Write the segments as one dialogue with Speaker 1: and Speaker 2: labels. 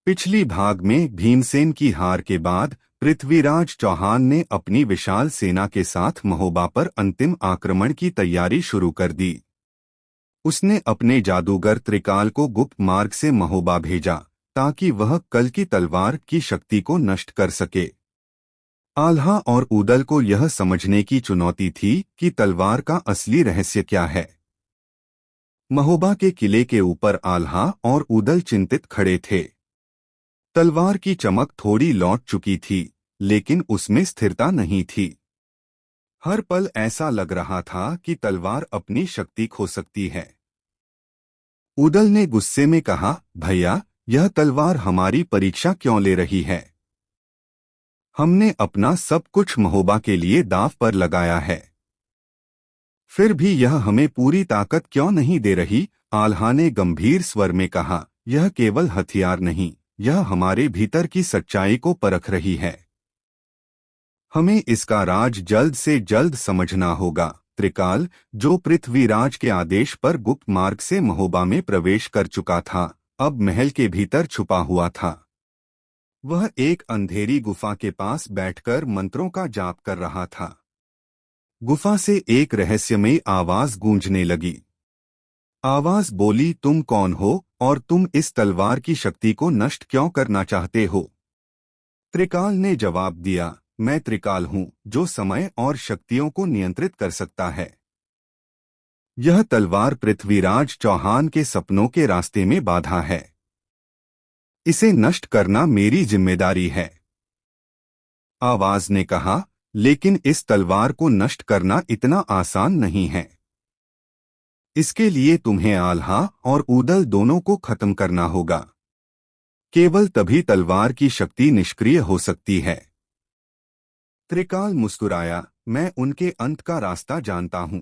Speaker 1: पिछली भाग में भीमसेन की हार के बाद पृथ्वीराज चौहान ने अपनी विशाल सेना के साथ महोबा पर अंतिम आक्रमण की तैयारी शुरू कर दी। उसने अपने जादूगर त्रिकाल को गुप्त मार्ग से महोबा भेजा ताकि वह कल की तलवार की शक्ति को नष्ट कर सके। आल्हा और ऊदल को यह समझने की चुनौती थी कि तलवार का असली रहस्य क्या है। महोबा के किले के ऊपर आल्हा और ऊदल चिंतित खड़े थे। तलवार की चमक थोड़ी लौट चुकी थी, लेकिन उसमें स्थिरता नहीं थी। हर पल ऐसा लग रहा था कि तलवार अपनी शक्ति खो सकती है। ऊदल ने गुस्से में कहा, भैया, यह तलवार हमारी परीक्षा क्यों ले रही है? हमने अपना सब कुछ महोबा के लिए दांव पर लगाया है। फिर भी यह हमें पूरी ताकत क्यों नहीं दे रही? आल्हा ने गंभीर स्वर में कहा, यह केवल हथियार नहीं, यह हमारे भीतर की सच्चाई को परख रही है। हमें इसका राज जल्द से जल्द समझना होगा। त्रिकाल, जो पृथ्वीराज के आदेश पर गुप्त मार्ग से महोबा में प्रवेश कर चुका था, अब महल के भीतर छुपा हुआ था। वह एक अंधेरी गुफा के पास बैठकर मंत्रों का जाप कर रहा था। गुफा से एक रहस्यमयी आवाज गूंजने लगी। आवाज बोली, तुम कौन हो और तुम इस तलवार की शक्ति को नष्ट क्यों करना चाहते हो? त्रिकाल ने जवाब दिया, मैं त्रिकाल हूं, जो समय और शक्तियों को नियंत्रित कर सकता है। यह तलवार पृथ्वीराज चौहान के सपनों के रास्ते में बाधा है। इसे नष्ट करना मेरी जिम्मेदारी है। आवाज ने कहा, लेकिन इस तलवार को नष्ट करना इतना आसान नहीं है। इसके लिए तुम्हें आल्हा और ऊदल दोनों को खत्म करना होगा। केवल तभी तलवार की शक्ति निष्क्रिय हो सकती है। त्रिकाल मुस्कुराया, मैं उनके अंत का रास्ता जानता हूं।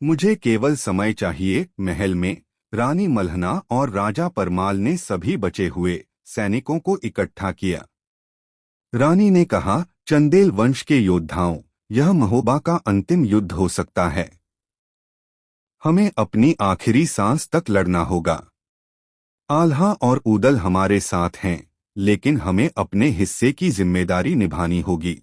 Speaker 1: मुझे केवल समय चाहिए। महल में रानी मल्हना और राजा परमाल ने सभी बचे हुए सैनिकों को इकट्ठा किया। रानी ने कहा, चंदेल वंश के योद्धाओं, यह महोबा का अंतिम युद्ध हो सकता है। हमें अपनी आखिरी सांस तक लड़ना होगा। आल्हा और ऊदल हमारे साथ हैं, लेकिन हमें अपने हिस्से की जिम्मेदारी निभानी होगी।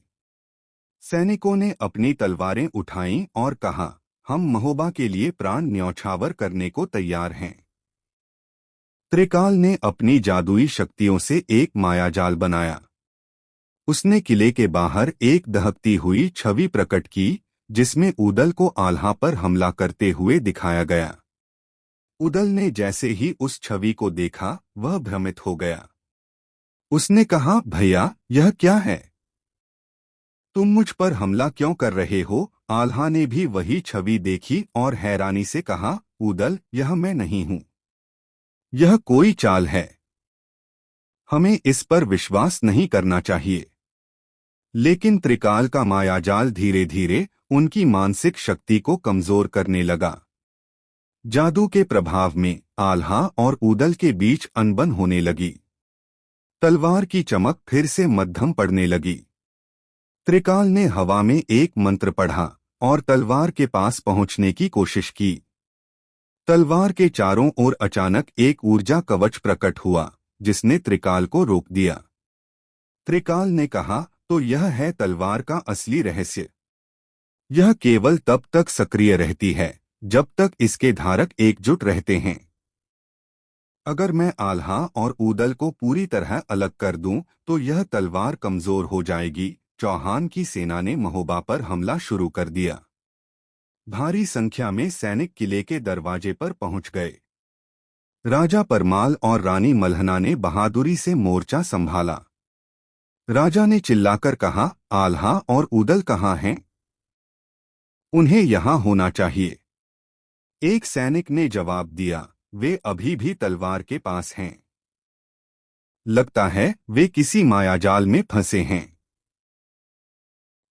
Speaker 1: सैनिकों ने अपनी तलवारें उठाईं और कहा, हम महोबा के लिए प्राण न्यौछावर करने को तैयार हैं। त्रिकाल ने अपनी जादुई शक्तियों से एक मायाजाल बनाया। उसने किले के बाहर एक दहकती हुई छवि प्रकट की, जिसमें ऊदल को आल्हा पर हमला करते हुए दिखाया गया। ऊदल ने जैसे ही उस छवि को देखा, वह भ्रमित हो गया। उसने कहा, भैया, यह क्या है? तुम मुझ पर हमला क्यों कर रहे हो? आल्हा ने भी वही छवि देखी और हैरानी से कहा, ऊदल, यह मैं नहीं हूं। यह कोई चाल है। हमें इस पर विश्वास नहीं करना चाहिए। लेकिन त्रिकाल का मायाजाल धीरे धीरे उनकी मानसिक शक्ति को कमजोर करने लगा। जादू के प्रभाव में आल्हा और ऊदल के बीच अनबन होने लगी। तलवार की चमक फिर से मध्यम पड़ने लगी। त्रिकाल ने हवा में एक मंत्र पढ़ा और तलवार के पास पहुंचने की कोशिश की। तलवार के चारों ओर अचानक एक ऊर्जा कवच प्रकट हुआ, जिसने त्रिकाल को रोक दिया। त्रिकाल ने कहा, तो यह है तलवार का असली रहस्य। यह केवल तब तक सक्रिय रहती है जब तक इसके धारक एकजुट रहते हैं। अगर मैं आल्हा और ऊदल को पूरी तरह अलग कर दूं, तो यह तलवार कमजोर हो जाएगी। चौहान की सेना ने महोबा पर हमला शुरू कर दिया। भारी संख्या में सैनिक किले के दरवाजे पर पहुंच गए। राजा परमाल और रानी मल्हना ने बहादुरी से मोर्चा संभाला। राजा ने चिल्लाकर कहा, आल्हा और ऊदल कहाँ हैं? उन्हें यहां होना चाहिए। एक सैनिक ने जवाब दिया, वे अभी भी तलवार के पास हैं। लगता है वे किसी मायाजाल में फंसे हैं।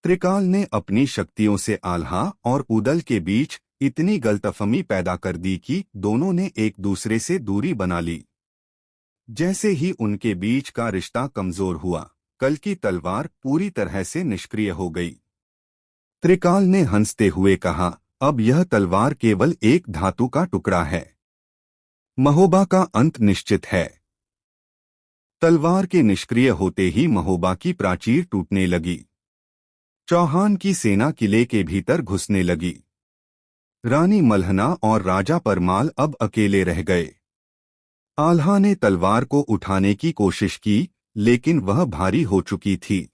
Speaker 1: त्रिकाल ने अपनी शक्तियों से आल्हा और ऊदल के बीच इतनी गलतफहमी पैदा कर दी कि दोनों ने एक दूसरे से दूरी बना ली। जैसे ही उनके बीच का रिश्ता कमजोर हुआ, कल की तलवार पूरी तरह से निष्क्रिय हो गई। त्रिकाल ने हंसते हुए कहा, अब यह तलवार केवल एक धातु का टुकड़ा है। महोबा का अंत निश्चित है। तलवार के निष्क्रिय होते ही महोबा की प्राचीर टूटने लगी। चौहान की सेना किले के भीतर घुसने लगी। रानी मल्हना और राजा परमाल अब अकेले रह गए। आल्हा ने तलवार को उठाने की कोशिश की, लेकिन वह भारी हो चुकी थी।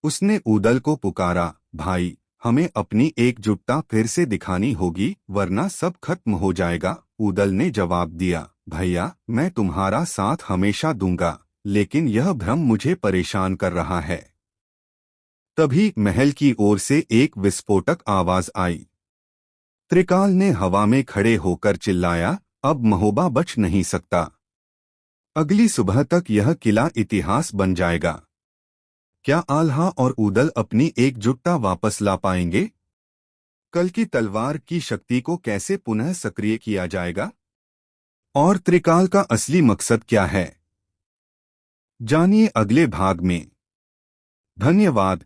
Speaker 1: उसने ऊदल को पुकारा, भाई, हमें अपनी एकजुटता फिर से दिखानी होगी, वरना सब खत्म हो जाएगा। ऊदल ने जवाब दिया, भैया, मैं तुम्हारा साथ हमेशा दूंगा, लेकिन यह भ्रम मुझे परेशान कर रहा है। तभी महल की ओर से एक विस्फोटक आवाज आई। त्रिकाल ने हवा में खड़े होकर चिल्लाया, अब महोबा बच नहीं सकता। अगली सुबह तक यह किला इतिहास बन जाएगा। क्या आल्हा और ऊदल अपनी एकजुटता वापस ला पाएंगे? कल की तलवार की शक्ति को कैसे पुनः सक्रिय किया जाएगा? और त्रिकाल का असली मकसद क्या है? जानिए अगले भाग में। धन्यवाद।